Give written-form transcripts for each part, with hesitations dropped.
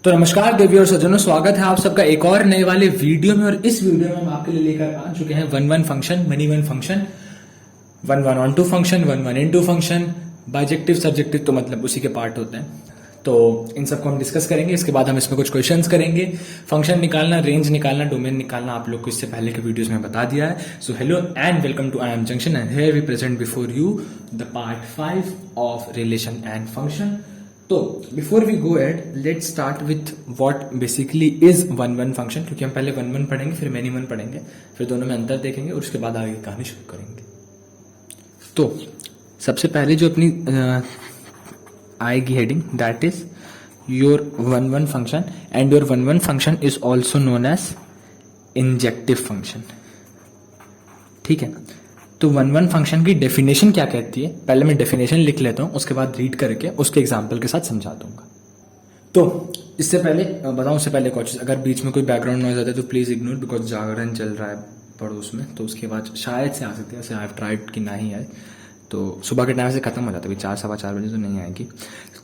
तो नमस्कार देवी और सज्जनों, स्वागत है आप सबका एक और नए वाले वीडियो में। और इस वीडियो में हम आपके लिए लेकर आ चुके हैं one one function, many one function, one one onto function, one one into function, bijective subjective तो मतलब उसी के पार्ट होते हैं। तो इन सबको हम डिस्कस करेंगे। इसके बाद हम इसमें कुछ क्वेश्चंस करेंगे। फंक्शन निकालना, रेंज निकालना, डोमेन निकालना आप लोग को इससे पहले के वीडियोस में बता दिया है। So hello and welcome to I M junction and here we present before you the part 5 of relation and function. तो before we go ahead, let's start with what basically is one one function, क्योंकि हम पहले one one पढ़ेंगे, फिर many one पढ़ेंगे, फिर दोनों में अंतर देखेंगे और उसके बाद आगे की कहानी शुरू करेंगे। तो सबसे पहले जो अपनी आएगी heading, that is your one one function, and your one one function is also known as injective function. ठीक है, तो वन वन फंक्शन की डेफिनेशन क्या कहती है, पहले मैं डेफिनेशन लिख लेता हूं, उसके बाद रीड करके उसके एग्जाम्पल के साथ समझा दूंगा। तो इससे पहले बताऊं, उससे पहले कुछ, अगर बीच में कोई बैकग्राउंड नॉइज आता है तो प्लीज इग्नोर, बिकॉज जागरण चल रहा है पड़ोस में, तो उसके बाद शायद से आ सकती है। आई हैव ट्राइड कि ना ही आए, तो सुबह के टाइम से खत्म हो जाता है, 4 सवा 4 बजे तो नहीं आएगी।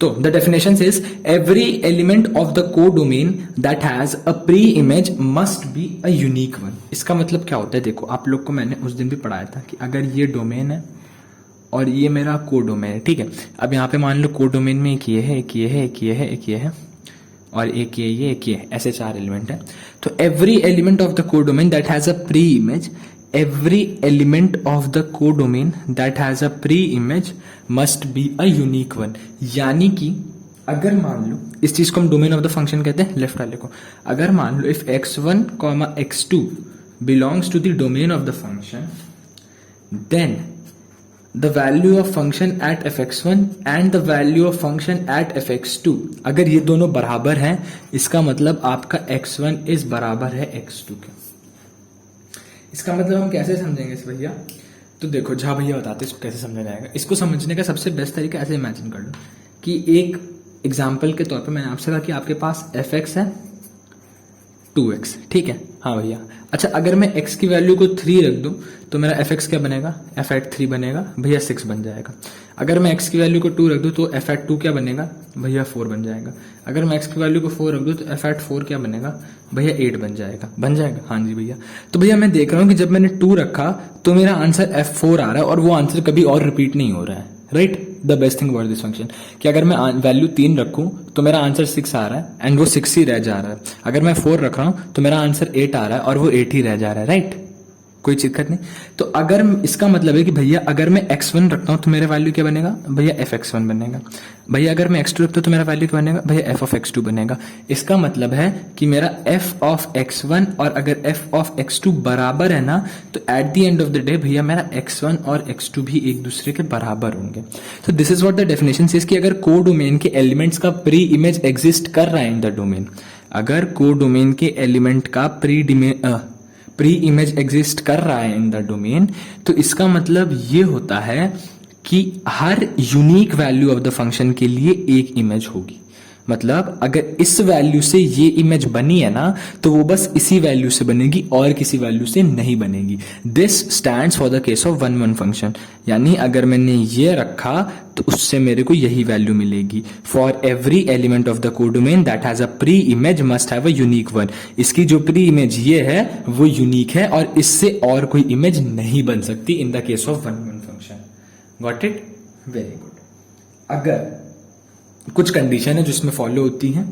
तो the definition is every element of the codomain that has a pre image must be a unique one. इसका मतलब क्या होता है, देखो आप लोग को मैंने उस दिन भी पढ़ाया था कि अगर ये डोमेन है और ये मेरा कोडोमेन है, ठीक है। अब यहाँ पे मान लो कोडोमेन में एक ये है, एक ये है, एक ये है, एक ये है और एक ये एक ये, ऐसे 4 एलिमेंट है। तो every element of the codomain that has a pre image, every element of the codomain that has a pre-image must be a unique one। यानी कि अगर मान लो, इस चीज को हम डोमेन ऑफ द फंक्शन कहते हैं, लेफ्ट वाले को। अगर मान लो if x1, x2 belongs to the domain of the function, then the value of function at fx1 and the value of function at fx2, अगर ये दोनों बराबर हैं, इसका मतलब आपका x1 इज बराबर है x2 के। इसका मतलब हम कैसे समझेंगे इस भैया, तो देखो जहाँ भैया बताते इसको कैसे समझा जाएगा। इसको समझने का सबसे बेस्ट तरीका ऐसे इमेजिन कर लो कि एक एग्जाम्पल के तौर पे मैंने आपसे कहा कि आपके पास fx है 2x, ठीक है। हाँ भैया, अच्छा अगर मैं x की वैल्यू को 3 रख दूं तो मेरा fx क्या बनेगा, f at 3 बनेगा भैया, 6 बन जाएगा। अगर मैं x की वैल्यू को 2 रख दूं तो f at 2 क्या बनेगा भैया, 4 बन जाएगा। अगर मैं x की वैल्यू को 4 रख दूं तो f at 4 क्या बनेगा भैया, 8 बन जाएगा। बन जाएगा, हाँ जी भैया। तो भैया मैं देख रहा हूँ कि जब मैंने 2 रखा तो मेरा आंसर f4 आ रहा है और वो आंसर कभी और रिपीट नहीं हो रहा है, right. The best thing about this function कि अगर मैं वैल्यू 3 रखूं तो मेरा आंसर 6 आ रहा है एंड वो 6 ही रह जा रहा है। अगर मैं 4 रख रहा हूं तो मेरा आंसर 8 आ रहा है और वो 8 ही रह जा रहा है, राइट। कोई दिक्कत नहीं। तो अगर इसका मतलब है कि भैया अगर मैं x1 रखता हूं तो मेरा वैल्यू क्या बनेगा भैया, fx1 बनेगा। भैया अगर मैं x2 रखता हूं तो मेरा वैल्यू क्या बनेगा भैया, f of x2 बनेगा। इसका मतलब है कि मेरा f of x1 और अगर f of x2 बराबर है ना, तो at the end of the day भैया मेरा x1 और x2 भी एक दूसरे के बराबर होंगे। तो this is what the definition is कि अगर कोडोमेन के एलिमेंट्स का प्री इमेज एग्जिस्ट कर रहा है इन द डोमेन, अगर कोडोमेन के एलिमेंट का प्री इमेज एग्जिस्ट कर रहा है इन द डोमेन, तो इसका मतलब ये होता है कि हर unique value of the function के लिए एक इमेज होगी। मतलब अगर इस वैल्यू से ये इमेज बनी है ना, तो वो बस इसी वैल्यू से बनेगी और किसी वैल्यू से नहीं बनेगी। This stands for the case of one one function, यानी अगर मैंने ये रखा तो उससे मेरे को यही वैल्यू मिलेगी। For every element of the codomain that has a pre image must have a unique one. इसकी जो प्री इमेज ये है वो यूनिक है और इससे और कोई इमेज नहीं बन सकती in the case of one one function. Got it, very good. अगर कुछ कंडीशन है जो इसमें फॉलो होती हैं।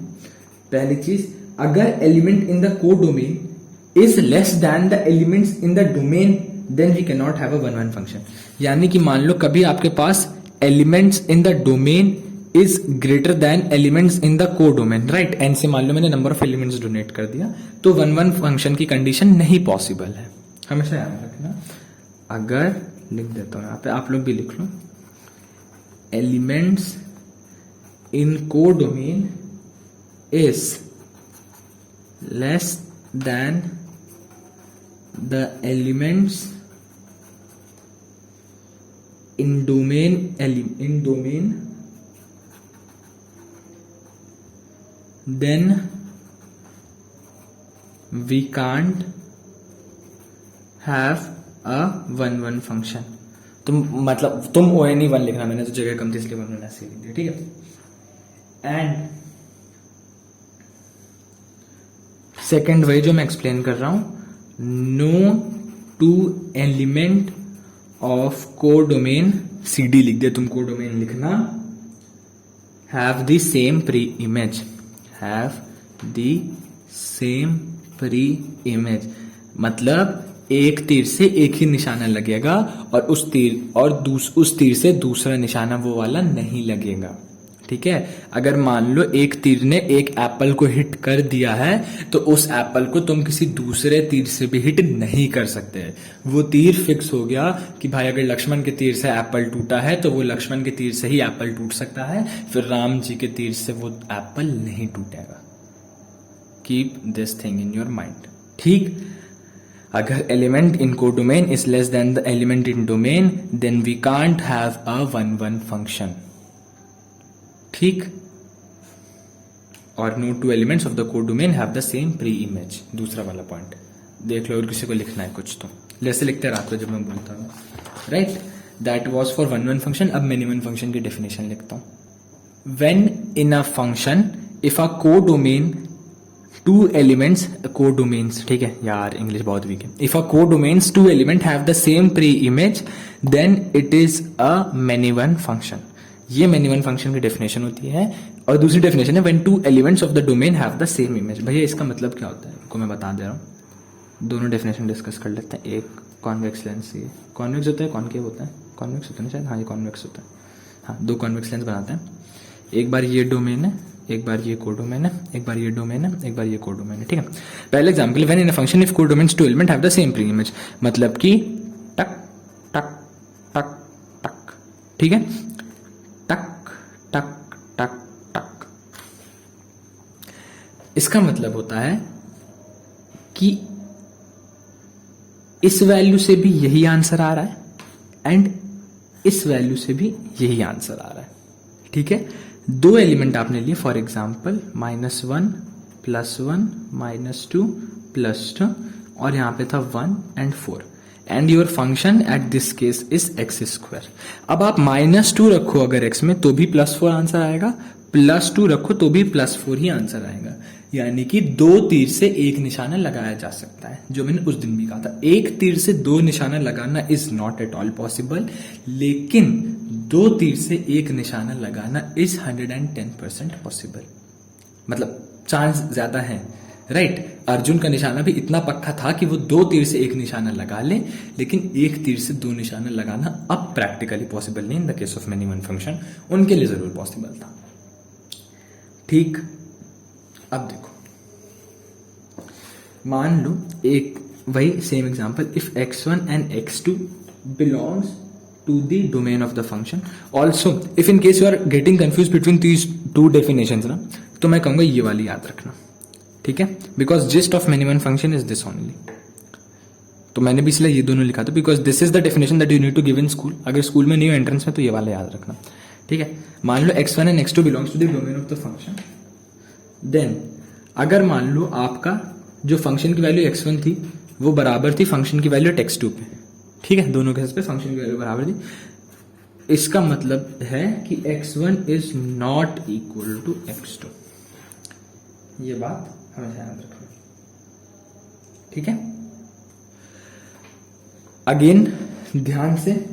पहली चीज, अगर element in the codomain is less than the elements in the domain, then we can not have a one one function. यानी कि मान लो कभी आपके पास elements in the domain is greater than elements in the codomain, right. एन से मान लो मैंने नंबर ऑफ एलिमेंट्स डोनेट कर दिया, तो वन वन फंक्शन की कंडीशन नहीं पॉसिबल है। हमेशा याद रखना। अगर लिख देता हूं यहाँ पे, आप लोग भी लिख लो, elements in codomain is less than the elements in domain, then we can't have a one one function। तुम मतलब तुम ONE 1 लिखना, मैंने तो जगह कम थी इसलिए 1 1 ऐसे लिख दिया, ठीक है। एंड सेकंड वही जो मैं एक्सप्लेन कर रहा हूं, no two element of codomain, CD लिख दे तुम, कोडोमेन लिखना, have the same pre image, have the same pre image, मतलब एक तीर से एक ही निशाना लगेगा और उस तीर से दूसरा निशाना वो वाला नहीं लगेगा। ठीक है, अगर मान लो एक तीर ने एक एप्पल को हिट कर दिया है तो उस एप्पल को तुम किसी दूसरे तीर से भी हिट नहीं कर सकते। वो तीर फिक्स हो गया कि भाई अगर लक्ष्मण के तीर से एप्पल टूटा है तो वो लक्ष्मण के तीर से ही एप्पल टूट सकता है, फिर राम जी के तीर से वो एप्पल नहीं टूटेगा। Keep this thing in your mind. ठीक, अगर element in codomain is less than the element in domain, then we can't have a 1-1 function. ठीक, और no two elements of the codomain have the same pre image. दूसरा वाला point देख लो, और किसी को लिखना है कुछ तो जैसे लिखते रात को जब मैं बोलता हूँ, right. That was for 1-1 function. अब मैनी 1 फंक्शन की डेफिनेशन लिखता हूं। When in a function if a codomain two elements, codomains, ठीक है यार इंग्लिश बहुत वीक है, if a codomains two element have the same pre image then it is a many 1 function. ये many 1 function की definition होती है। और दूसरी डेफिनेशन है when two elements of the domain have the same image. भैया इसका मतलब क्या होता है को मैं बता दे रहा हूँ। दोनों डेफिनेशन डिस्कस कर लेते हैं। एक कॉन्वेक्स लेंस, ये कॉन्वेक्स होता है, कॉनकेव होता है, कॉन्वेक्स होता है शायद, हाँ ये कॉन्वेक्स होता है। हाँ, दो कॉन्वेक्स लेंस बनाते हैं, एक बार ये डोमेन है, एक बार ये कोडोमेन है, एक बार ये डोमेन है, एक बार ये कोडोमेन है। ठीक है, पहले example, when in a function if codomains two element have the same pre image, मतलब कि टक टक टक टक, ठीक है, टक टक टक टक। इसका मतलब होता है कि इस वैल्यू से भी यही आंसर आ रहा है एंड इस वैल्यू से भी यही आंसर आ रहा है। ठीक है, दो एलिमेंट आपने लिए, फॉर एग्जाम्पल -1 +1 -2 +2, और यहां पे था 1 and 4, and your function at this case is x²। अब आप -2 रखो अगर x में तो भी +4 आंसर आएगा, +2 रखो तो भी +4 ही आंसर आएगा। यानी कि दो तीर से एक निशाना लगाया जा सकता है, जो मैंने उस दिन भी कहा था। एक तीर से दो निशाना लगाना is not at all possible, लेकिन दो तीर से एक निशाना लगाना इज 110% पॉसिबल। मतलब चांस ज्यादा है, राइट। अर्जुन का निशाना भी इतना पक्का था कि वो दो तीर से एक निशाना लगा ले, लेकिन एक तीर से दो निशाना लगाना अब प्रैक्टिकली पॉसिबल नहीं। In the case of many 1 function उनके लिए जरूर पॉसिबल था। ठीक, अब देखो, मान लो एक वही same example, if x1 and x2 belongs to the domain of the function. Also if in case you are getting confuse between these two definitions ना, तो मैं कहूंगा ये वाली याद रखना, ठीक है, because gist of many 1 function is this only. तो मैंने भी इसलिए ये दोनों लिखा था, because this is the definition that you need to give in school. अगर स्कूल में नहीं हो एंट्रेंस में तो ये वाला याद रखना, ठीक है। मान लो x1 and x2 belongs to the domain of the function, then अगर मान लो आपका जो फंक्शन की वैल्यू x1 थी वो बराबर थी फंक्शन की वैल्यू x2 पे, ठीक है, दोनों केस पे फंक्शन की वैल्यू बराबर थी, इसका मतलब है कि x1 is not equal to x2। ये बात हमेशा याद रखना, ठीक है। अगेन ध्यान से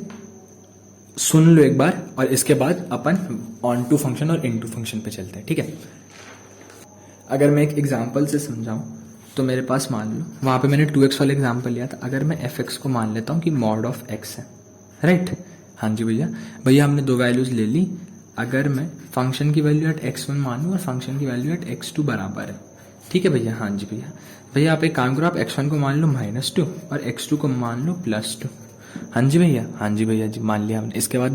सुन लो एक बार, और इसके बाद अपन ऑन टू फंक्शन और इन टू फंक्शन पे चलते हैं, ठीक है। अगर मैं एक एग्जांपल से समझाऊं तो मेरे पास मान लो वहां पे मैंने 2x वाला एग्जांपल लिया था। अगर मैं fx को मान लेता हूं कि मॉड ऑफ x है, राइट। हाँ जी भैया हमने दो वैल्यूज ले ली। अगर मैं फंक्शन की वैल्यू एट x1 मानूं और फंक्शन की वैल्यू एट x2 बराबर है, ठीक है भैया। हाँ जी भैया आप एक काम करो, आप x1 को मान लो -2 और x2 को मान लो +2। हाँ जी भैया जी मान लिया हमने। इसके बाद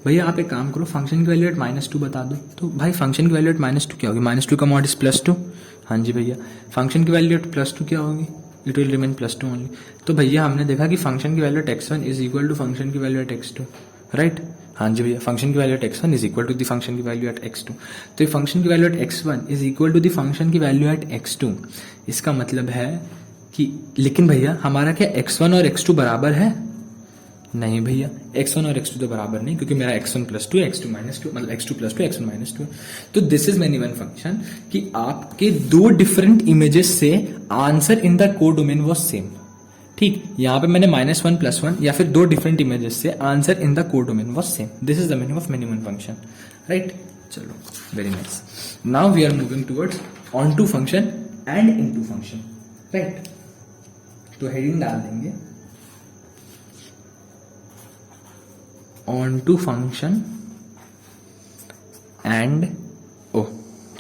भैया आप एक काम करो, फंक्शन की वैल्यू एट -2 बता दो। तो भाई फंक्शन की वैल्यू एट -2 क्या होगी? -2 का मॉड इज +2। हाँ जी भैया, फंक्शन की वैल्यू एट +2 क्या होगी? It will remain +2 only. तो भैया हमने देखा कि फंक्शन की value at x1 is equal to function की वैल्यू एट x2, राइट। हाँ जी भैया, फंक्शन की value at x1 is equal to the function की वैल्यू एट x2। तो फंक्शन की value at x1 is equal to the function की value at x2। इसका मतलब है कि, लेकिन भैया हमारा क्या x1 और x2 बराबर है? नहीं भैया, x1 और x2 तो बराबर नहीं, क्योंकि मेरा x1 plus two x2 minus two मतलब x2 plus two x1 minus two है। तो this is many one function कि आपके दो डिफरेंट इमेजेस से answer in the codomain was same. ठीक, यहां पे मैंने -1 + 1 या फिर दो डिफरेंट इमेजेस से answer in the codomain was same. This is the meaning of many one function, right. चलो, very nice. Now we are moving towards onto function and into function, right. तो heading डाल देंगे onto function and, oh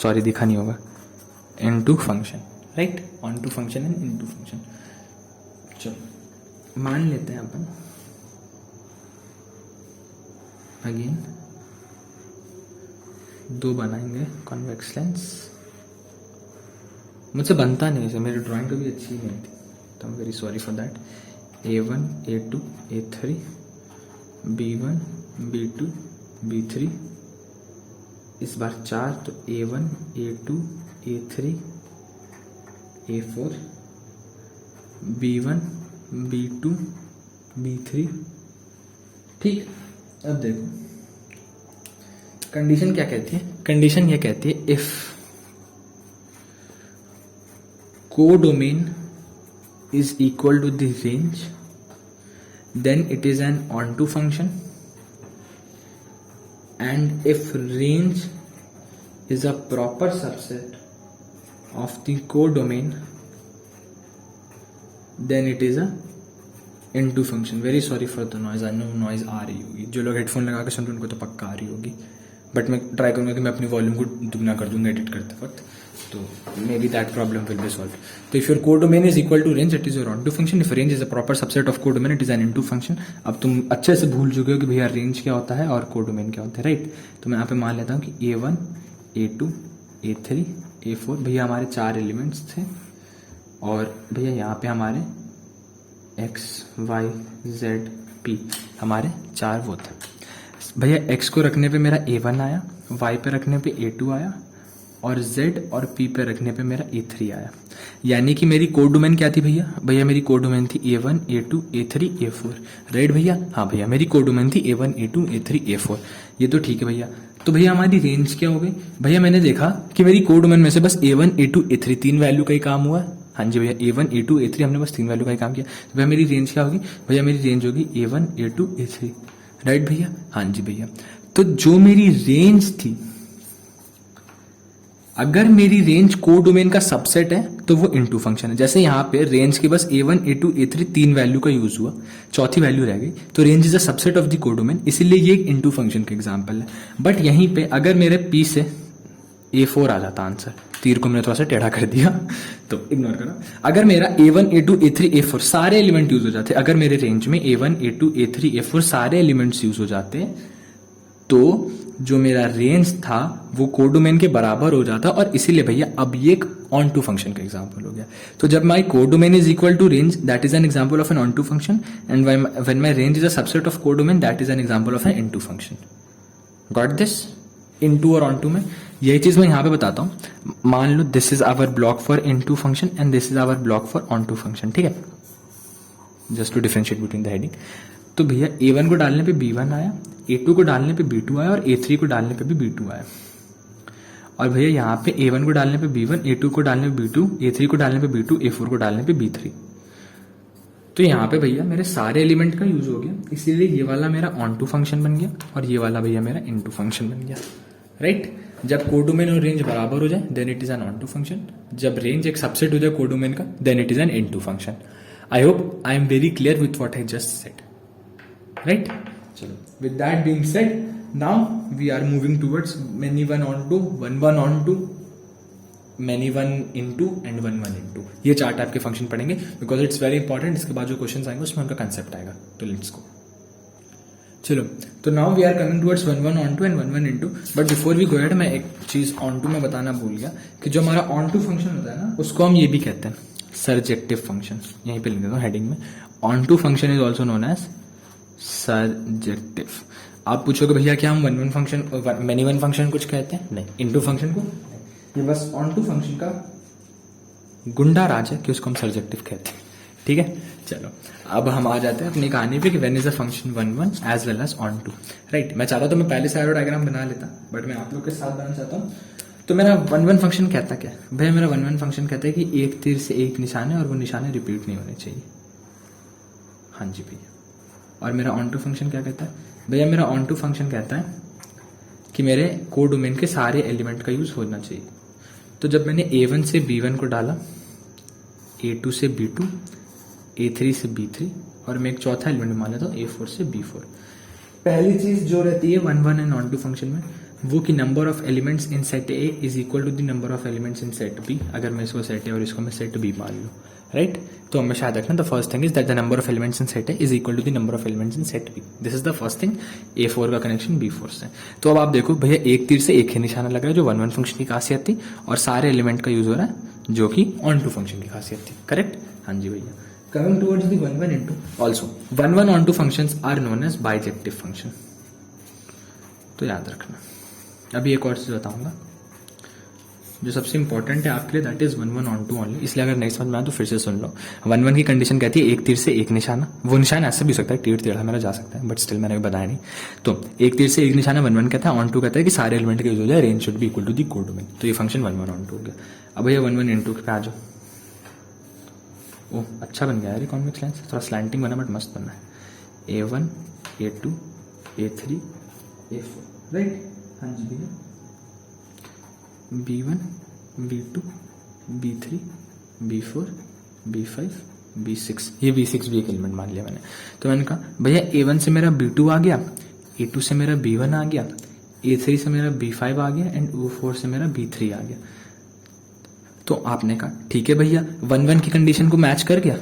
sorry दिखा नहीं होगा, into function, right. Onto function and into function. चलो मान लेते हैं अपन अगेन दो बनाएंगे कॉन्वेक्स लेंस। मुझसे बनता नहीं है, मेरी ड्राइंग कभी अच्छी नहीं थी, तो आई am very sorry for that. A1 A2 A3 B1 B2 B3, इस बार 4, तो A1 A2 A3 A4 B1 B2 B3। ठीक, अब देखो कंडीशन क्या कहती है। कंडीशन ये कहती है if codomain is equal to the range, then it is an onto function, and if range is a proper subset of the codomain, then it is a into function. Very sorry for the noise, I know noise आ रही होगी, जो लोग headphone लगा के सुन रहे हैं उनको तो पक्का आ रही होगी, बट मैं ट्राई करूंगा कि मैं अपनी वॉल्यूम को दुगना कर दूंगा एडिट करते वक्त, तो maybe that problem will be solve. तो if your codomain is equal to range, it is your onto function. If range is a proper subset of codomain, it is an into function. अब तुम अच्छे से भूल चुके हो कि भैया रेंज क्या होता है और कोडोमेन क्या होता है, राइट। तो मैं यहाँ पे मान लेता हूँ कि A1 A2 A3 A4 भैया हमारे 4 एलिमेंट्स थे, और भैया यहाँ पे हमारे X Y Z P हमारे 4 वो थे। भैया X को रखने पे मेरा A1 आया, Y पे रखने पे A2 आया, और Z और P पे रखने पे मेरा A3 आया। यानी कि मेरी कोडोमेन क्या थी भैया? भैया मेरी कोडोमेन थी A1 A2 A3 A4, right भैया? हाँ भैया, मेरी कोडोमेन थी A1 A2 A3 A4। ये तो ठीक है भैया। तो भैया हमारी रेंज क्या हो गई? भैया मैंने देखा कि मेरी कोडोमेन में से बस A1 A2 A3 3 वैल्यू का ही काम हुआ। हाँ जी भैया, A1 A2 A3 हमने बस 3 वैल्यू का ही काम किया। तो भैया मेरी रेंज क्या होगी? भैया मेरी रेंज होगी A1 A2 A3, राइट भैया? हाँ जी भैया। तो जो मेरी रेंज थी, अगर मेरी रेंज कोडोमेन का सबसेट है तो वो इनटू फंक्शन है। जैसे यहाँ पे रेंज के बस A1 A2 A3 3 वैल्यू का यूज हुआ, चौथी वैल्यू रह गई, तो range is a subset of the codomain, इसीलिए ये एक इनटू फंक्शन का एग्जांपल है। बट यहीं पे अगर मेरे P से A4 आ जाता आंसर, तीर को मैंने थोड़ा सा टेढ़ा कर दिया तो इग्नोर करो। अगर मेरा A1 A2 A3 A4 सारे एलिमेंट यूज हो जाते, अगर मेरे रेंज में A1 A2 A3 A4 सारे एलिमेंट्स यूज हो जाते, तो जो मेरा रेंज था वो कोडोमेन के बराबर हो जाता, और इसीलिए भैया अब ये एक ऑन टू फंक्शन का एग्जांपल हो गया। तो जब my codomain is equal to range, that is an example of an onto function, and when my range is a subset of codomain, that is an example of an into function. Got this? Into और onto में यही चीज मैं यहाँ पे बताता हूँ। मान लो this is our block for into function and this is our block for onto function, ठीक है? Just to differentiate between the heading. तो भैया A1 को डालने पे B1 आया, A2 को डालने पे B2 आया, और A3 को डालने पे भी B2 आया। और भैया यहाँ पे A1 को डालने पे B1, A2 को डालने पे B2, A3 को डालने पे B2, A4 को डालने पे B3। तो यहाँ पे भैया मेरे सारे एलिमेंट का यूज हो गया, इसीलिए ये वाला मेरा ऑन टू फंक्शन बन गया, और ये वाला भैया मेरा इन टू फंक्शन बन गया, राइट? जब कोडोमेन और रेंज बराबर हो जाए then it is an onto function. जब रेंज एक सबसेट हो जाए कोडोमेन का then it is an into function. I hope I am very clear with what I just said, right? चलो, with that being said, now we are moving towards many one onto, one one onto, many one into and one one into। ये 4 type के function पढ़ेंगे because it's very important. इसके बाद जो question आएंगे उसमें उनका कंसेप्ट आएगा। तो लेट्स गो। चलो, तो now we are coming towards one one onto and one one into. But before we go ahead, मैं एक चीज ऑन टू में बताना भूल गया कि जो हमारा ऑन टू फंक्शन होता है ना, उसको हम ये भी कहते हैं सर्जेक्टिव फंक्शन। यहीं पे लिख देता हूँ हेडिंग में, onto function is also known as surjective. आप पूछोगे भैया क्या हम one one function many one function कुछ कहते हैं? नहीं। इनटू फंक्शन को, ये बस ऑन टू फंक्शन का गुंडा राज है कि उसको हम सर्जेक्टिव कहते हैं, ठीक है? चलो अब हम आ जाते हैं अपनी कहानी पे कि when is a function 1 1 as well as onto, right. मैं चाहता तो मैं पहले से एरो डायग्राम बना लेता, बट मैं आप लोग के साथ बनाना चाहता हूँ। तो मेरा 1 1 फंक्शन कहता क्या है भैया? मेरा 1 1 फंक्शन कहता है कि एक तीर से एक निशान है और वो निशाने रिपीट नहीं होने चाहिए। हाँ जी भैया। और मेरा ऑन टू फंक्शन क्या कहता है भैया? मेरा ऑन टू फंक्शन कहता है कि मेरे कोडोमेन के सारे एलिमेंट का यूज होना चाहिए। तो जब मैंने A1 से B1 को डाला, A2 से B2, A3 से B3 और मैं एक चौथा एलिमेंट मान लेता हूँ A4 से B4। पहली चीज जो रहती है 1 1 एंड ऑन टू फंक्शन में, वो कि number of elements in set A is equal to the number of elements in set B। अगर मैं इसको सेट A और इसको मैं सेट B मान लूँ, राइट। तो हमेशा याद रखना the first thing is that the number of elements in set A is equal to the number of elements in set B। This is the first thing. A4 का connection B4 से। तो अब आप देखो भैया एक तीर से एक ही निशाना लग रहा है, जो 1 1 फंक्शन की खासियत थी, और सारे एलिमेंट का यूज हो रहा है, जो कि ऑन टू फंक्शन की खासियत थी, करेक्ट। हाँ जी भैया। Coming towards the 1 1 into also 1 1 on 2 functions are known as bijective function। तो याद रखना। अभी एक और चीज बताऊंगा जो सबसे इंपॉर्टेंट है आपके लिए, दैट इज 1 1 on 2 ओनली। इसलिए अगर नहीं समझ में आया तो फिर से सुन लो। 1 1 की कंडीशन कहती है एक तीर से एक निशाना। वो निशान ऐसे भी हो सकता है, टेढ़ टेढ़ा मेरा जा सकता है, बट स्टिल मैंने बताया नहीं। तो एक तीर से एक निशाना 1 1 कहता है, ऑन टू कहता है कि सारे एलिमेंट का यूज हो जाए, range should be equal to the codomain. तो ये फंक्शन 1 1 on 2 हो गया। अब भैया 1 1 into पे आ जाओ। ओह अच्छा बन गया यार कॉन्वेक्स लेंस, थोड़ा स्लैंटिंग बना बट मस्त बना है। A1 A2 A3 A4, right. हाँ जी भैया। B1 B2 B3 B4 B5 B6, ये B6 भी एक एलिमेंट मान लिया मैंने। तो मैंने कहा भैया A1 से मेरा B2 आ गया, A2 से मेरा B1 आ गया, A3 से मेरा B5 आ गया एंड O4 से मेरा B3 आ गया। तो आपने कहा ठीक है भैया 1 1 की कंडीशन को मैच कर गया।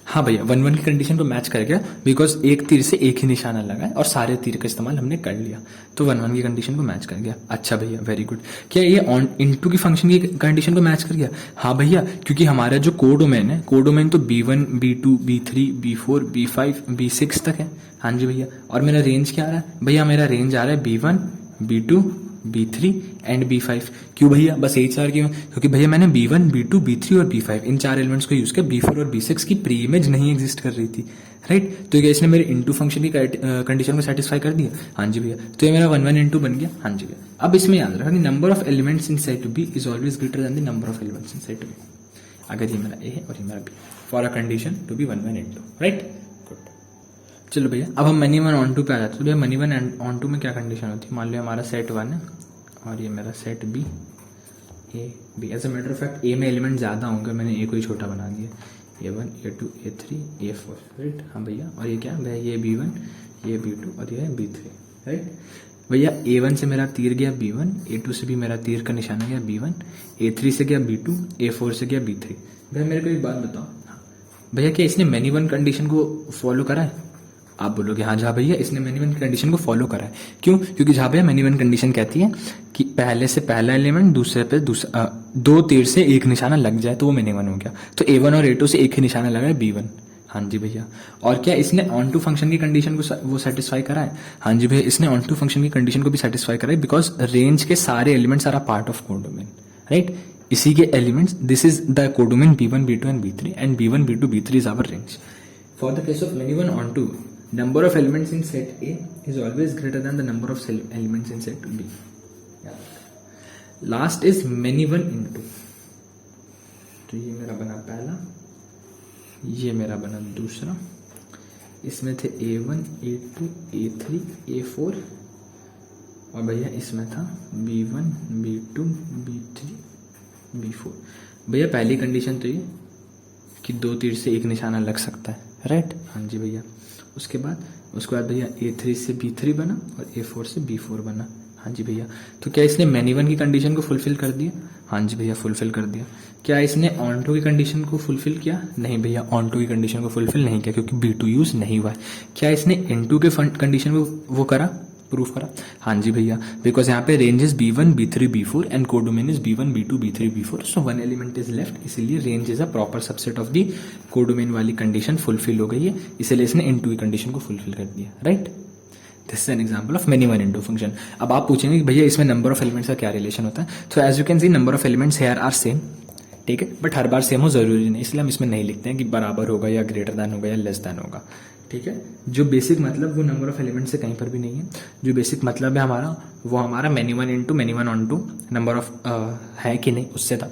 हाँ भैया 1 1 की कंडीशन को मैच कर गया, बिकॉज एक तीर से एक ही निशाना लगा है और सारे तीर का इस्तेमाल हमने कर लिया, तो 1 1 की कंडीशन को मैच कर गया। अच्छा भैया वेरी गुड। क्या ये ऑन इनटू की फंक्शन की कंडीशन को मैच कर गया? हाँ भैया, क्योंकि हमारा जो कोडोमेन है, कोडोमेन तो B1 B2 B3 B4 B5 B6 तक है। हाँ जी भैया। और मेरा रेंज क्या आ रहा है भैया? मेरा रेंज आ रहा है B1 B2 B3 and B5। क्यों भैया? बस यही चार क्यों? क्योंकि भैया मैंने B1 B2 B3 और B5 इन चार एलिमेंट्स को यूज किया। B4 और B6 की प्री इमेज नहीं एग्जिस्ट कर रही थी, राइट। तो क्या इसने मेरे इनटू फंक्शन की कंडीशन को सेटिस्फाई कर दिया? हाँ जी भैया। तो ये मेरा 1 1 into बन गया। हाँ जी भैया। अब इसमें याद रखा कि number of elements in set B is always greater than the number of elements in set B। अगर ये मेरा A है और ये मेरा B, for a condition to be 1 1 into, right. चलो भैया अब हम मनी 1 on 2 पे आ जाते हैं। तो भैया मनी 1 on 2 में क्या कंडीशन होती है? मान लो हमारा सेट 1 है और ये मेरा set B A B। As a matter of fact A में एलिमेंट ज़्यादा होंगे, मैंने A को ही छोटा बना दिया। A1 A2 A3 A4, right. हाँ भैया। और ये क्या भैया? ये B1 ये B2 और ये B3, राइट। भैया A1 से मेरा तीर गया B1, A2 से भी मेरा तीर का निशाना गया B1, A3 से गया B2, A4 से गया B3। भैया मेरे को एक बात बताओ, भैया क्या इसने मैनी 1 कंडीशन को फॉलो करा है? आप बोलोगे हाँ जहाँ भैया इसने मैनी 1 कंडीशन को फॉलो करा है। क्यों? क्योंकि जहाँ भैया मैनी 1 कंडीशन कहती है कि पहले से पहला एलिमेंट दूसरे पे दूसरा, दो तीर से एक निशाना लग जाए तो वो मैनी 1 हो गया। तो A1 और A2 से एक ही निशाना लगा है B1। हाँ जी भैया। और क्या इसने ऑन टू फंक्शन की कंडीशन को वो सेटिस्फाई करा है? हाँ जी भैया इसने ऑन टू फंक्शन की कंडीशन को भी सेटिस्फाई करा है, बिकॉज रेंज के सारे elements are a part of codomain, right. इसी के elements, this is the codomain B1 B2 and B3 and B1 B2 B3 is our range. For the case of many 1 on 2, number of elements in set A is always greater than the number of elements in set B. Last is many 1 into। तो ये मेरा बना पहला, ये मेरा बना दूसरा। इसमें थे A1 A2 A3 A4 और भैया इसमें था B1 B2 B3 B4। भैया पहली कंडीशन तो ये कि दो तीर से एक निशाना लग सकता है, राइट। हाँ जी भैया। उसके बाद भैया A3 से B3 बना और A4 से B4 बना। हाँ जी भैया। तो क्या इसने मैनी 1 की कंडीशन को फुलफिल कर दिया? हाँ जी भैया फुलफिल कर दिया। क्या इसने ऑन टू की कंडीशन को फुलफिल किया? नहीं भैया ऑन टू की कंडीशन को फुलफिल नहीं किया, क्योंकि B2 यूज नहीं हुआ है। क्या इसने N2 के कंडीशन को वो करा, प्रूफ करा? हाँ जी भैया, बिकॉज यहाँ पे range is B1 B3 B4 and codomain is B1 B2 B3 B4, so 1 element is left, इसीलिए range is a proper subset of the codomain वाली कंडीशन फुलफिल हो गई है, इसीलिए इसने N2 की कंडीशन को फुलफिल कर दिया, right. This is an example of many 1 into function. अब आप पूछेंगे कि भैया इसमें नंबर ऑफ एलिमेंट्स का क्या रिलेशन होता है? तो as you can see number of elements here are same, ठीक है, बट हर बार सेम हो जरूरी नहीं, इसलिए हम इसमें नहीं लिखते हैं कि बराबर होगा या ग्रेटर देन होगा या लेस देन होगा। ठीक है, जो बेसिक मतलब वो नंबर ऑफ एलिमेंट से कहीं पर भी नहीं है। जो बेसिक मतलब है हमारा वो हमारा many one into many one onto number of है कि नहीं उससे था।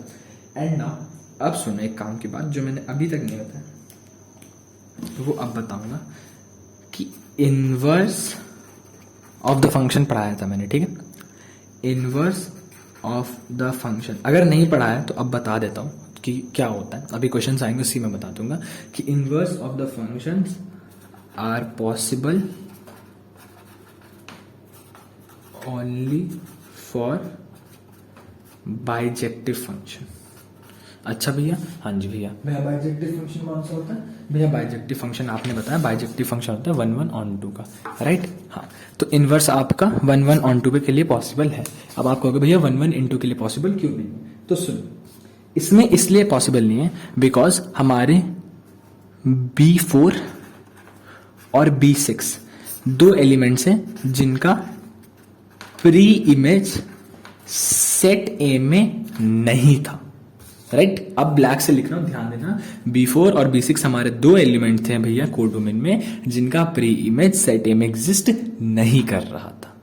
एंड नाउ अब सुनो एक काम की बात जो मैंने अभी तक नहीं बताया, वो अब बताऊंगा कि इनवर्स ऑफ द फंक्शन पढ़ाया था मैंने, ठीक है, इनवर्स ऑफ द फंक्शन अगर नहीं पढ़ाया तो अब बता देता हूं कि क्या होता है। अभी क्वेश्चंस आएंगे उसी में बता दूंगा कि inverse of the functions are possible only for bijective function. अच्छा भैया, हाँ जी भैया, बाइजेक्टिव फंक्शन कौन सा होता है भैया? बाइजेक्टिव फंक्शन आपने बताया बाइजेक्टिव फंक्शन होता है 1 1 ऑन 2 का, राइट। हाँ, तो इनवर्स आपका 1 1 ऑन 2 के लिए पॉसिबल है। अब आप कहोगे भैया 1 1 इंटू के लिए पॉसिबल क्यों नहीं? तो सुनो, इसमें इसलिए पॉसिबल नहीं है बिकॉज हमारे B4 और B6 दो एलिमेंट्स हैं जिनका प्री इमेज सेट ए में नहीं था, राइट। अब ब्लैक से लिख रहा हूं, ध्यान देना, B4 और B6 हमारे दो एलिमेंट थे भैया कोडोमेन में जिनका प्री इमेज सेट ए में एग्जिस्ट नहीं कर रहा था,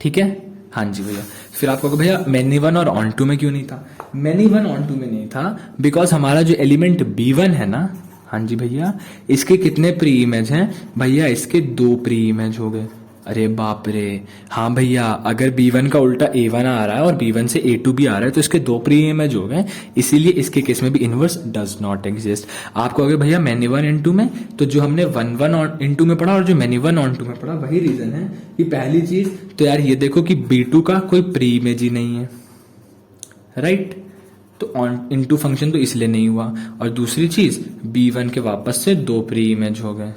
ठीक है। हाँ जी भैया, फिर आप कहोगे भैया मैनी वन और ऑन टू में क्यों नहीं था? मैनी वन ऑन टू में नहीं था बिकॉज हमारा जो एलिमेंट B1 है ना, हाँ जी भैया, इसके कितने प्री इमेज हैं भैया? इसके 2 प्री इमेज हो गए। अरे बाप रे, हाँ भैया, अगर B1 का उल्टा A1 आ रहा है और B1 से A2 भी आ रहा है तो इसके 2 प्री इमेज हो गए, इसीलिए इसके केस में भी इनवर्स डज नॉट एग्जिस्ट। आप कहोगे भैया मैनी वन इंटू में, तो जो हमने 1 1 इंटू में पढ़ा और जो मैनी वन ऑन टू में पढ़ा वही रीजन है कि पहली चीज तो यार ये देखो कि B2 का कोई प्री इमेज ही नहीं है, राइट। तो ऑन इंटू फंक्शन तो इसलिए नहीं हुआ, और दूसरी चीज B1 के वापस से 2 प्री इमेज हो गए,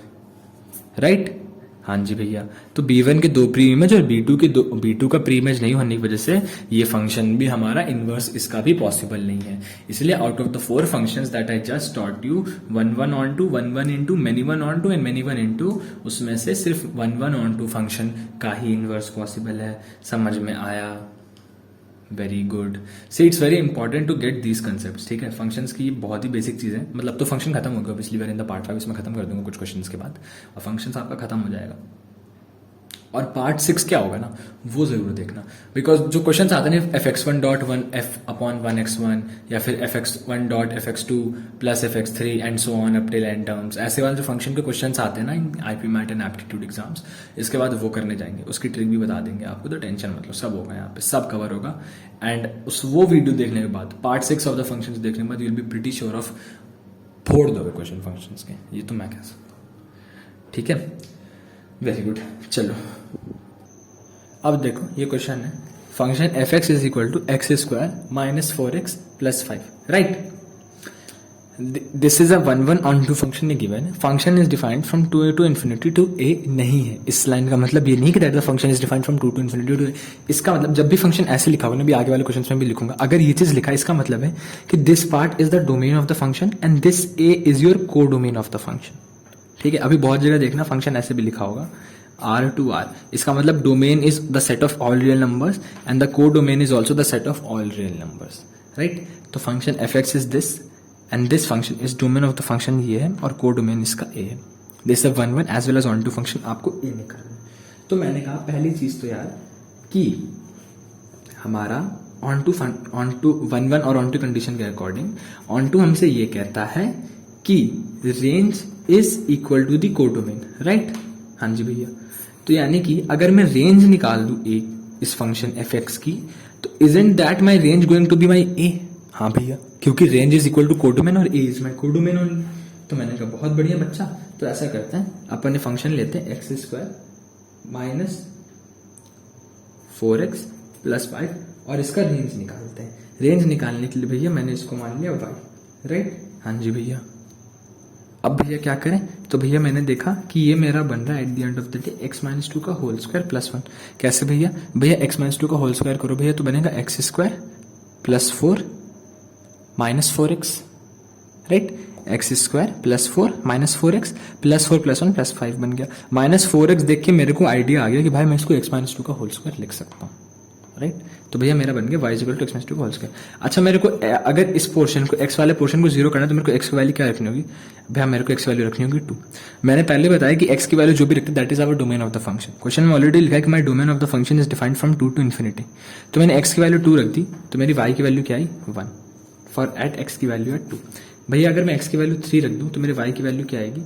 राइट। हाँ जी भैया, तो B1 के 2 प्री इमेज और B2 का प्री इमेज नहीं होने की वजह से ये फंक्शन भी हमारा इनवर्स इसका भी पॉसिबल नहीं है। इसलिए out of the 4 functions that I just taught you 1 1 onto 1 1 into many one onto and many one into, उसमें से सिर्फ 1 1 ऑन टू फंक्शन का ही इनवर्स पॉसिबल है। समझ में आया? Very good. See it's very important to get these concept, ठीक है। फंक्शंस की बहुत ही बेसिक चीज है, मतलब तो फंक्शन खत्म हो गया पिछली बार इन द पार्ट 5, इसमें खत्म कर दूंगा कुछ क्वेश्चंस के बाद और फंक्शंस आपका खत्म हो जाएगा। और पार्ट 6 क्या होगा ना, वो जरूर देखना, बिकॉज जो क्वेश्चन आते हैं fx1 dot 1 f upon 1x1 या फिर fx1 dot fx2 plus fx3 and so on up till n terms, ऐसे वाले जो फंक्शन के क्वेश्चंस आते हैं ना in IPMAT and aptitude exams, इसके बाद वो करने जाएंगे, उसकी ट्रिक भी बता देंगे आपको, तो टेंशन मतलब सब होगा यहाँ पे, सब कवर होगा। एंड वो वीडियो देखने के बाद पार्ट 6 ऑफ द फंक्शंस देखने के बाद you will be pretty sure of फोड़ दोगे क्वेश्चन फंक्शंस के, ये तो मैं कह सकता, ठीक है। वेरी गुड, चलो अब देखो ये क्वेश्चन है, function fx is equal to x square minus 4x plus 5, right. This is a 1 1 onto function ये गिवन है। Function is defined from 2a to infinity to a नहीं है। इस लाइन का मतलब ये नहीं कि that the function is defined from 2 to infinity to a। इसका मतलब जब भी फंक्शन ऐसे लिखा होगा ना, भी आगे वाले क्वेश्चन में भी लिखूंगा, अगर ये चीज लिखा है इसका मतलब है कि this part is the domain of the function and this a is your को डोमेन ऑफ द फंक्शन, ठीक है। अभी बहुत जगह देखना फंक्शन ऐसे भी लिखा होगा R to R, इसका मतलब domain is the set of all real numbers and the codomain is also the set of all real numbers, right. तो function fx is this and this function is domain of the function ये है और codomain इसका a है। This is 1 1 as well as onto function, आपको a निकालना है। तो मैंने कहा पहली चीज तो यार कि हमारा ऑन टू 1 1 और ऑन टू कंडीशन के अकॉर्डिंग ऑन टू हमसे ये कहता है कि range is equal to the codomain, right. हाँ जी भैया, तो यानी कि अगर मैं रेंज निकाल दूं इस फंक्शन fx की, तो isn't that my range going to be my a? हाँ भैया, क्योंकि range is equal to codomain और a is my codomain only. तो मैंने कहा बहुत बढ़िया बच्चा, तो ऐसा करते हैं अपन फंक्शन लेते हैं x square minus 4x plus 5 और इसका रेंज निकालते हैं। रेंज निकालने के लिए भैया मैंने इसको मान लिया y, राइट। हाँ जी भैया, अब भैया क्या करें, तो भैया मैंने देखा कि ये मेरा बन रहा है eight the end of the day x minus 2 का होल स्क्वायर प्लस 1। कैसे भैया? भैया x माइनस 2 का होल स्क्वायर करो भैया तो बनेगा x square plus 4 minus 4x, right. X square plus 4 minus 4x plus 4 plus 1 plus 5 बन गया। माइनस 4x देख के मेरे को आइडिया आ गया कि भाई मैं इसको x माइनस 2 का होल स्क्वायर लिख सकता हूँ, राइट। तो भैया मेरा बन गया y equal to x minus two whole square. अच्छा मेरे को अगर इस पोर्शन को x वाले पोर्शन को जीरो करना है तो मेरे को x की वैल्यू क्या रखनी होगी भैया, मेरे को x वैल्यू रखनी होगी 2। मैंने पहले बताया कि x की वैल्यू जो भी रखते that is our domain of the function. Question में ऑलरेडी लिखा है कि my domain of the function is defined from 2 to infinity. तो मैंने x की वैल्यू 2 रख दी तो मेरी y की वैल्यू क्या आई 1 फॉर एट x की वैल्यू एट 2। भैया अगर मैं x की वैल्यू 3 रख दूँ तो मेरे y की वैल्यू क्या आएगी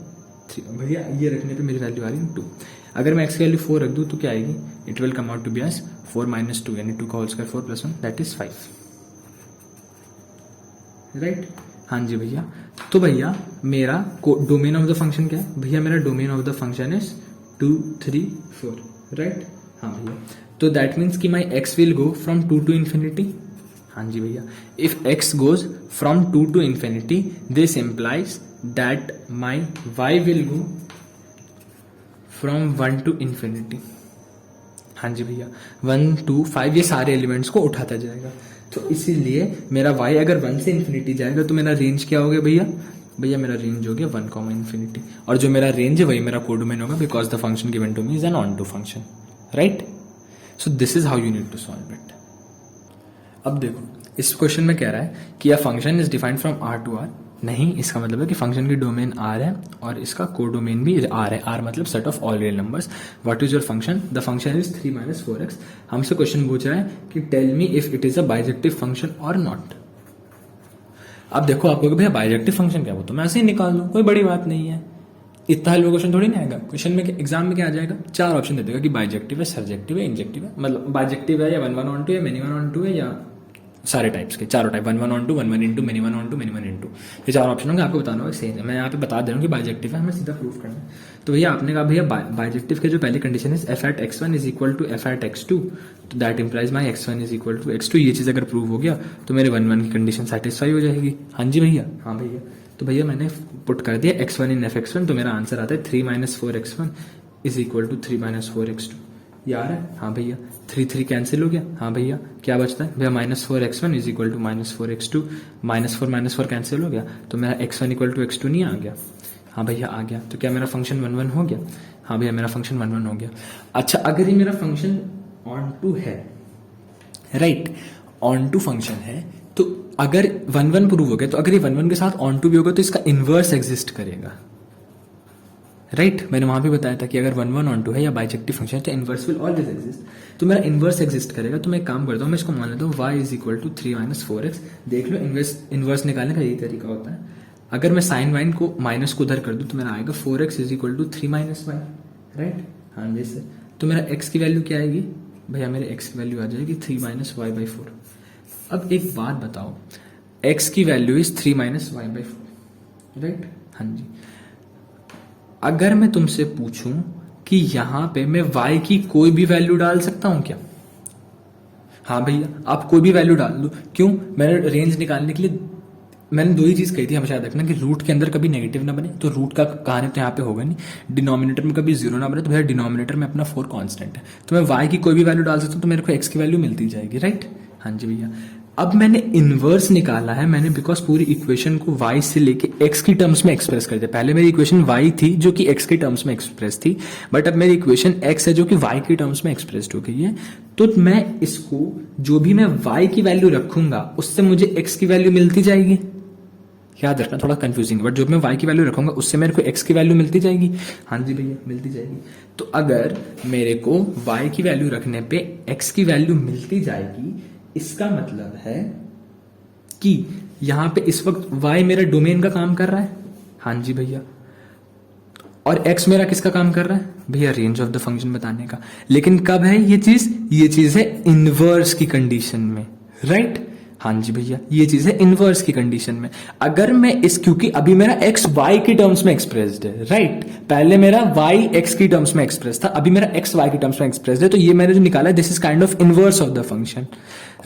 3। भैया ये रखने पे मेरी वैल्यू आ रही है 2। अगर मैं x की वैल्यू 4 रख दूँ तो क्या आएगी, it will come out to be as 4 minus 2 यानी 2 का whole square 4 plus 1 that is 5, right. हाँ जी भैया। तो भैया मेरा डोमेन ऑफ द फंक्शन क्या है भैया, मेरा domain of the function is 2 3 4, right. हाँ भैया। तो दैट मीन्स कि my x will go from 2 to infinity. हाँ जी भैया। If x goes from 2 to infinity this implies that my y will go from 1 to infinity. हाँ जी भैया 1 2 5 ये सारे एलिमेंट्स को उठाता जाएगा। तो इसीलिए मेरा y अगर 1 से इन्फिनिटी जाएगा तो मेरा रेंज क्या हो गया भैया, भैया मेरा रेंज हो गया 1 कॉमा इन्फिनिटी। और जो मेरा रेंज है वही मेरा कोडोमेन होगा because the function given to me is an onto function, right. So this is how you need to solve it. अब देखो इस क्वेश्चन में कह रहा है कि a function is defined from R to R। नहीं, इसका मतलब है कि फंक्शन की डोमेन R है और इसका कोडोमेन भी R है। R मतलब set of all real numbers. What is your function, the function is 3 minus 4x। हमसे क्वेश्चन पूछ रहा है कि tell me if it is a bijective function और नॉट। अब देखो आपको भैया बाइजेक्टिव फंक्शन क्या, वो तो मैं ऐसे ही निकाल दूं, कोई बड़ी बात नहीं है। इतना हल्का क्वेश्चन थोड़ी ना आएगा। क्वेश्चन में एग्जाम में क्या आ जाएगा, 4 ऑप्शन दे देगा कि बाइजेक्टिव है, सर्जेक्टिव है, इंजेक्टिव है। मतलब बाइजेक्टिव है या 1 1 ऑन 2 है, मेनी 1 ऑन 2 है, या सारे टाइप्स के चारों type 1 1 on 2 1 1 into many 1 on 2 many 1 into, ये 4 ऑप्शन होंगे। आपको बताना होगा सही है। मैं यहाँ पे बता दे रहा हूँ कि बाइजेक्टिव है, हमें सीधा प्रूफ करना है। तो भैया आपने कहा भैया बाइजेक्टिव के जो पहली कंडीशन है f at x1 is equal to f at x2, तो that implies my x1 is equal to x2। ये चीज़ अगर प्रूव हो गया तो मेरे 1 1 की कंडीशन सेटिस्फाई हो जाएगी। हाँ जी भैया। हाँ भैया। तो भैया मैंने पुट कर दिया x1 इन fx1, तो मेरा आंसर आता है 3 minus 4x1 is equal to 3 minus 4x2। यार है। हाँ भैया। 3 3 कैंसिल हो गया। हाँ भैया। क्या बचता है भैया, minus 4x1 is equal to minus 4x2। Minus 4 cancel हो गया तो मेरा x1 इक्वल टू x2 नहीं आ गया। हाँ भैया आ गया। तो क्या मेरा फंक्शन 1 1 हो गया। हाँ भैया मेरा फंक्शन 1 1 हो गया। अच्छा अगर ये मेरा फंक्शन ऑन टू है, राइट, ऑन टू फंक्शन है, तो अगर 1 1 प्रूव हो गया तो अगर ये 1 1 के साथ ऑन टू भी होगा तो इसका इनवर्स एग्जिस्ट करेगा, राइट। मैंने वहां भी बताया था कि अगर 1 1 ऑन टू है या बाइजेक्टिव फंक्शन है तो इनवर्स विल ऑलवेज एग्जिस्ट। तो मेरा इनवर्स एग्जिस्ट करेगा। तो मैं एक काम करता हूँ, मैं इसको मान लेता हूँ y is equal to 3 minus 4x। देख लो इनवर्स निकालने का यही तरीका होता है। अगर मैं साइन वाइन को माइनस को उधर कर दूं तो मेरा आएगा 4x is equal to 3 minus y, right. हाँ जैसे तो मेरा x की वैल्यू क्या आएगी भैया, मेरे x की वैल्यू आ जाएगी 3 माइनस y बाई 4। अब एक बात बताओ, x की value is 3 minus y by 4, right. हाँ जी। अगर मैं तुमसे पूछूं कि यहां पे मैं y की कोई भी वैल्यू डाल सकता हूं क्या, हाँ भैया आप कोई भी वैल्यू डाल दो। क्यों, मैंने रेंज निकालने के लिए मैंने 2 ही चीज कही थी, हमेशा याद रखना कि रूट के अंदर कभी नेगेटिव ना बने। तो रूट का कहानी तो यहाँ पे होगा नहीं। डिनोमिनेटर में कभी 0 ना बने, तो भैया डिनोमिनेटर में अपना 4 कांस्टेंट है, तो मैं y की कोई भी वैल्यू डाल सकता हूँ तो मेरे को x की वैल्यू मिलती जाएगी, राइट। हाँ जी भैया। अब मैंने इनवर्स निकाला है, मैंने बिकॉज पूरी इक्वेशन को y से लेके x की टर्म्स में एक्सप्रेस कर दिया। पहले मेरी इक्वेशन y थी जो कि x की टर्म्स में एक्सप्रेस थी, बट अब मेरी इक्वेशन x है जो कि y की टर्म्स में एक्सप्रेस्ड हो गई है। तो मैं इसको जो भी मैं y की वैल्यू रखूंगा उससे मुझे x की वैल्यू मिलती जाएगी। याद रखना थोड़ा कंफ्यूजिंग, बट जो मैं y की वैल्यू रखूंगा उससे मेरे को x की वैल्यू मिलती जाएगी। हाँ जी भैया मिलती जाएगी। तो अगर मेरे को y की वैल्यू रखने पे x की वैल्यू मिलती जाएगी, इसका मतलब है कि यहां पे इस वक्त y मेरा डोमेन का काम कर रहा है। हाँ जी भैया। और x मेरा किसका काम कर रहा है भैया, रेंज ऑफ द फंक्शन बताने का। लेकिन कब है ये चीज है इनवर्स की कंडीशन में, राइट। हाँ जी भैया ये चीज है इनवर्स की कंडीशन में। अगर मैं क्योंकि अभी मेरा x y की टर्म्स में एक्सप्रेस्ड है, राइट। पहले मेरा y x की टर्म्स में एक्सप्रेस था, अभी मेरा x y की टर्म्स में एक्सप्रेस्ड है। तो ये मैंने जो निकाला है this is kind of inverse of the function,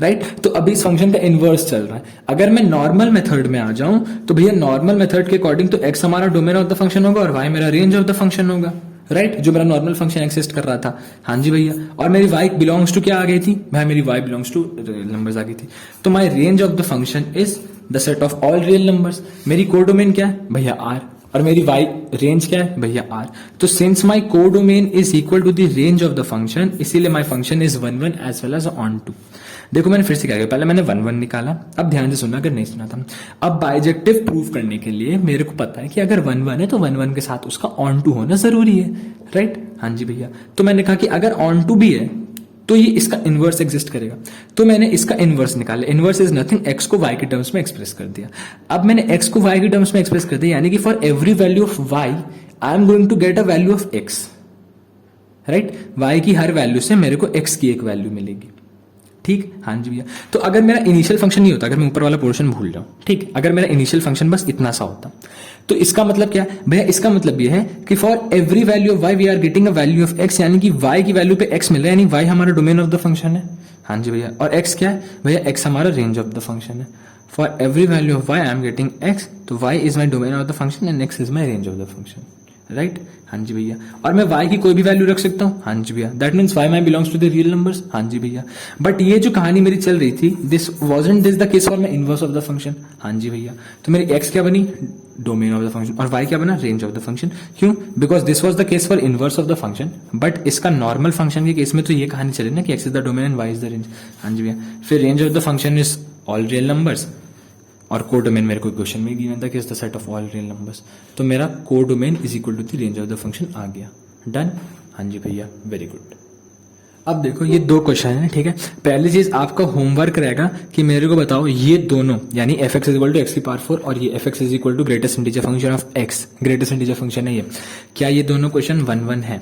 right. तो अभी इस फंक्शन का इनवर्स चल रहा है। अगर मैं नॉर्मल मेथड में आ जाऊं तो भैया नॉर्मल मेथड के अकॉर्डिंग तो x हमारा डोमेन ऑफ द फंक्शन होगा और y मेरा रेंज ऑफ द फंक्शन होगा, राइट, जो मेरा नॉर्मल फंक्शन एक्सिस्ट कर रहा था। हाँ जी भैया। और मेरी y बिलोंग्स टू क्या आ गई थी भाई, मेरी y belongs to real numbers आ गई थी। तो my range of the function is the set of all real numbers. मेरी कोडोमेन क्या है भैया R, और मेरी वाई रेंज क्या है भैया आर। तो since my codomain is equal to the range of the function, इसीलिए my function is 1 1 as well as onto. देखो मैंने फिर से क्या किया, पहले मैंने 1 1 निकाला, अब ध्यान से सुनना अगर नहीं सुना था। अब बाइजेक्टिव प्रूव करने के लिए मेरे को पता है कि अगर 1 1 है तो 1 1 के साथ उसका ऑन टू होना जरूरी है, राइट। हाँ जी भैया, तो मैंने कहा कि अगर ऑन टू भी है तो ये इसका इनवर्स एग्जिस्ट करेगा, तो मैंने इसका इनवर्स निकाला। इनवर्स इज नथिंग, एक्स को वाई के टर्म्स में एक्सप्रेस कर दिया। अब मैंने एक्स को वाई के टर्म्स में एक्सप्रेस कर दिया, यानी कि for every value of y I am going to get a value of x, right. Y की हर वैल्यू से मेरे को एक्स की एक वैल्यू मिलेगी, ठीक। हाँ जी भैया, तो अगर मेरा इनिशियल फंक्शन नहीं होता, अगर मैं ऊपर वाला पोर्शन भूल जाऊं, ठीक, अगर मेरा इनिशियल फंक्शन बस इतना सा होता, तो इसका मतलब क्या भैया, इसका मतलब यह है कि for every value of y we are getting a value of x, यानी कि वाई की वैल्यू पे एक्स मिल रहा है, यानी वाई हमारा डोमेन ऑफ द फंक्शन है। हाँ जी भैया, और एक्स क्या है भैया, एक्स हमारा रेंज ऑफ द फंक्शन है। For every value of y I am getting x, तो y is my domain of the function and x is my range of the function, right. हाँ जी भैया, और मैं y की कोई भी वैल्यू रख सकता हूँ। हाँ जी भैया, that means y my belongs to the real numbers. हाँ जी भैया, बट ये जो कहानी मेरी चल रही थी, this wasn't this the case for my inverse of the function. हाँ जी भैया, तो मेरी x क्या बनी, डोमेन ऑफ द फंक्शन, और y क्या बना, रेंज ऑफ द फंक्शन। क्यों, because this was the case for inverse of the function, but इसका नॉर्मल फंक्शन के केस में तो ये कहानी चली ना कि x is the domain and y is the range. हाँ जी भैया, फिर range of the function is all real numbers, और कोडोमेन मेरे को क्वेश्चन में गिवन था कि is the set of all real numbers, तो मेरा codomain is equal to the range of the function आ गया। डन। हाँ जी भैया, वेरी गुड। अब देखो ये दो क्वेश्चन है, ठीक है। पहली चीज आपका होमवर्क रहेगा कि मेरे को बताओ ये दोनों, यानी f x is equal to x की पावर 4 और ये f x is equal to greatest integer function of x, greatest integer function है ये, क्या ये दोनों क्वेश्चन 1 1 है?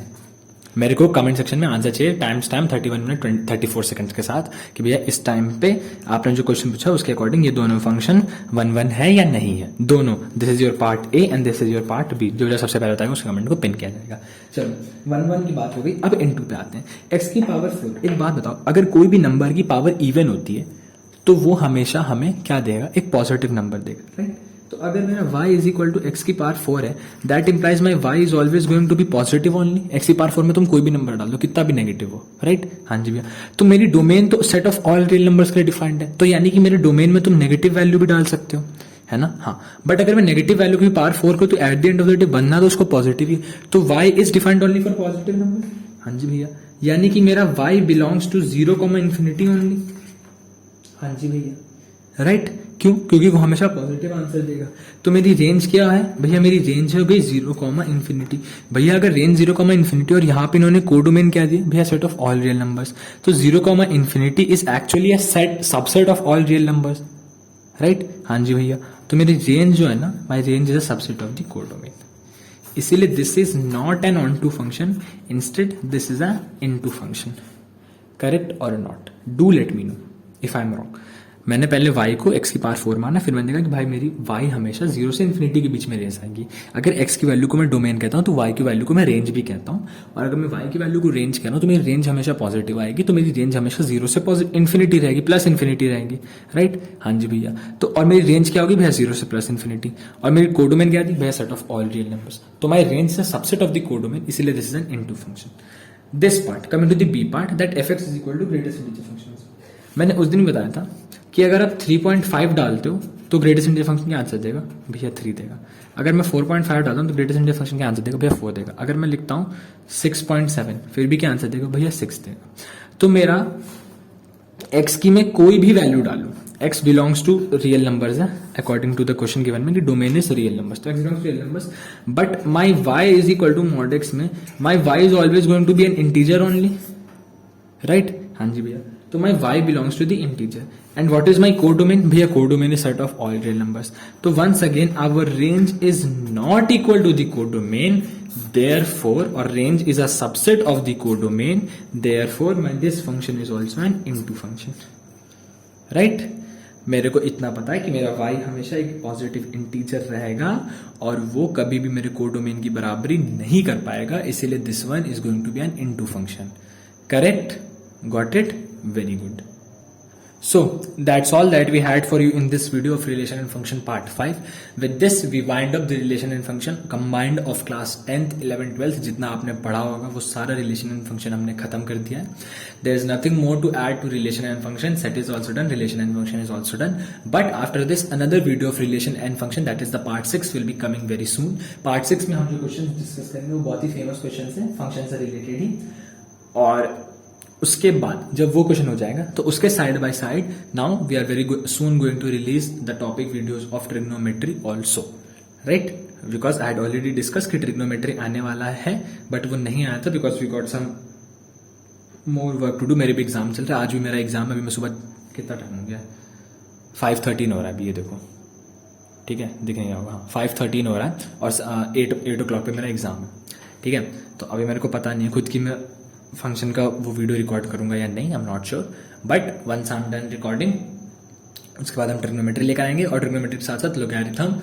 मेरे को कमेंट सेक्शन में आंसर चाहिए टाइम 31 मिनट 34 सेकंड्स के साथ कि भैया इस टाइम पे आपने जो क्वेश्चन पूछा उसके अकॉर्डिंग ये दोनों फंक्शन 1 1 है या नहीं है, दोनों। This is your part A and this is your part B, जो सबसे पहले बताएगा उसके कमेंट को पिन किया जाएगा। चलो 1 1 की बात हो गई, अब इनटू पे आते हैं। एक्स की पावर 4, एक बात बताओ, अगर कोई भी नंबर की पावर इवन होती है तो वो हमेशा हमें क्या देगा, एक पॉजिटिव नंबर देगा, राइट। तो अगर मेरा y is equal to x की पावर 4 है, that implies my y is always going to be positive only. X की पावर 4 में तुम कोई भी नंबर डाल दो, कितना भी नेगेटिव हो, राइट। हाँ जी भैया, तो मेरी डोमेन तो set of all real numbers के लिए डिफाइंड है, तो यानी कि मेरे डोमेन में तुम नेगेटिव वैल्यू भी डाल सकते हो, है ना। हाँ, बट अगर मैं नेगेटिव वैल्यू की पावर 4 को, तो at the end of the day बनना तो उसको पॉजिटिव ही, तो y is defined only for positive number. हाँ जी भैया, यानी कि मेरा y belongs to 0, infinity only. हाँ जी भैया, राइट। क्यों, क्योंकि वो हमेशा पॉजिटिव आंसर देगा। तो मेरी रेंज क्या है भैया, मेरी रेंज है गई 0, इन्फिनिटी। भैया अगर रेंज 0, इन्फिनिटी और यहाँ पे इन्होंने कोडोमेन क्या दिया भैया, set of all real numbers, तो 0, infinity is actually a set subset of all real numbers, right. हाँ जी भैया, तो मेरी रेंज जो है ना, my range is a subset of the codomain, इसीलिए this is not an onto function, instead this is a into function. Correct और not, do let me know if I am wrong. मैंने पहले y को x की power 4 माना, फिर मैंने कहा कि भाई मेरी y हमेशा 0 से इन्फिनिटी के बीच में रेंज आएगी। अगर x की वैल्यू को मैं डोमेन कहता हूँ तो y की वैल्यू को मैं रेंज भी कहता हूँ, और अगर मैं y की वैल्यू को रेंज कह रहा हूँ तो मेरी रेंज हमेशा पॉजिटिव आएगी, तो मेरी रेंज हमेशा 0 से इन्फिनिटी रहेगी, प्लस इन्फिनिटी रहेगी, राइट। हाँ जी भैया, तो और मेरी रेंज क्या होगी भैया, 0 से प्लस इन्फिनिटी, और मेरी कोडोमेन क्या थी भैया, set of all real numbers, तो my range is subset of the codomain, इसीलिए this is an into function. This part coming to the B part, that f x is equal to greatest integer function. मैंने उस दिन बताया था कि अगर आप 3.5 डालते हो तो ग्रेटेस्ट इंटीजर फंक्शन क्या आंसर देगा भैया, 3 देगा। अगर मैं 4.5 डालता हूँ तो ग्रेटेस्ट इंटीजर फंक्शन क्या आंसर देगा भैया, 4 देगा। अगर मैं लिखता हूँ 6.7 फिर भी क्या आंसर देगा भैया, 6 देगा। तो मेरा x की मैं कोई भी वैल्यू डालू, x belongs to real numbers है according to the question given में कि डोमेन इज रियल नंबर्स, तो x belongs to real numbers, but my y is equal to mod x में my y is always going to be an integer only, right. हाँ जी भैया, तो my y belongs to the integer and what is my codomain भैया, codomain is set of all real numbers. तो once again our range is not equal to the codomain, therefore or range is a subset of the codomain, therefore this function is also an into function, right। मेरे को इतना पता है कि मेरा y हमेशा एक पॉजिटिव इंटीजर रहेगा और वो कभी भी मेरे कोडोमेन की बराबरी नहीं कर पाएगा, इसीलिए this one is going to be an into function. Correct, got it, very good. So that's all that we had for you in this video of relation and function part 5. With this we wind up the relation and function combined of class 10th 11th 12th. जितना आपने पढ़ा होगा वो सारा relation and function हमने खत्म कर दिया है. There is nothing more to add to relation and function. Set is also done, relation and function is also done. But after this another video of relation and function, that is the part 6, will be coming very soon. Part 6 में हम जो question discuss करेंगे वो बहुत ही famous question है, function से related ही. और उसके बाद जब वो क्वेश्चन हो जाएगा तो उसके side by side now we are very soon going to release the topic videos of trigonometry also, right? Because I had already discuss कि ट्रिग्नोमेट्री आने वाला है, बट वो नहीं आया था because we got some more work to do. मेरे भी एग्जाम चल रहा है, आज भी मेरा एग्जाम है. अभी मैं सुबह कितना टाइम हो गया, 5:13 हो रहा है अभी, ये देखो, ठीक है, दिख नहीं होगा, 5:13 हो रहा है और 8 o'clock पे मेरा एग्जाम है, ठीक है. तो अभी मेरे को पता नहीं है खुद की मैं फंक्शन का वो वीडियो रिकॉर्ड करूंगा या नहीं, I am not sure. But once I am done recording उसके बाद हम ट्रिग्नोमेट्री लेकर आएंगे और ट्रिग्नोमेट्री के साथ साथ लोगैरिथम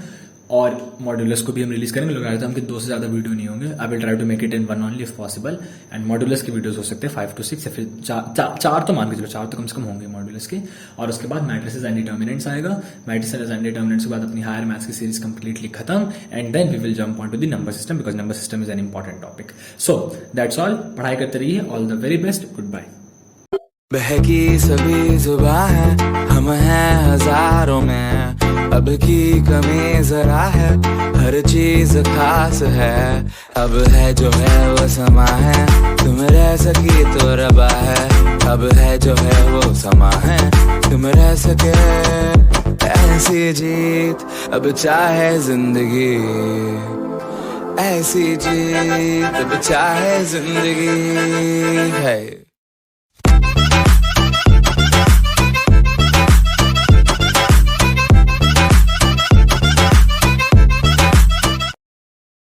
और मॉड्यूलस को भी हम रिलीज करेंगे. लोगैरिथम के 2 से ज्यादा वीडियो नहीं होंगे. I will try to make it in 1 only if possible. And modulus के वीडियोस हो सकते हैं 5 to 6 या फिर 4 तो मान के चलो, 4 तो कम से कम होंगे मॉड्यूलस के. और उसके बाद मैट्रिसेस एंड डिटर्मिनेंट्स आएगा. मैट्रिसेस एंड डिटर्मिनेंट्स के बाद अपनी हायर मैथ्स की सीरीज कंप्लीटली खत्म. And then we will jump on to the number system because number system is an important topic. So that's all. पढ़ाई करते रहिए. All the very best. Good bye. बहकी सभी जुबां है, हम हैं हजारों में, अब की कमी जरा है, हर चीज खास है. अब है जो है वो समा है, तुम रह सकी तो रबा है. अब है जो है वो समा है, तुम रह सके ऐसी जीत. अब चाहे जिंदगी ऐसी जीत, अब चाहे जिंदगी है.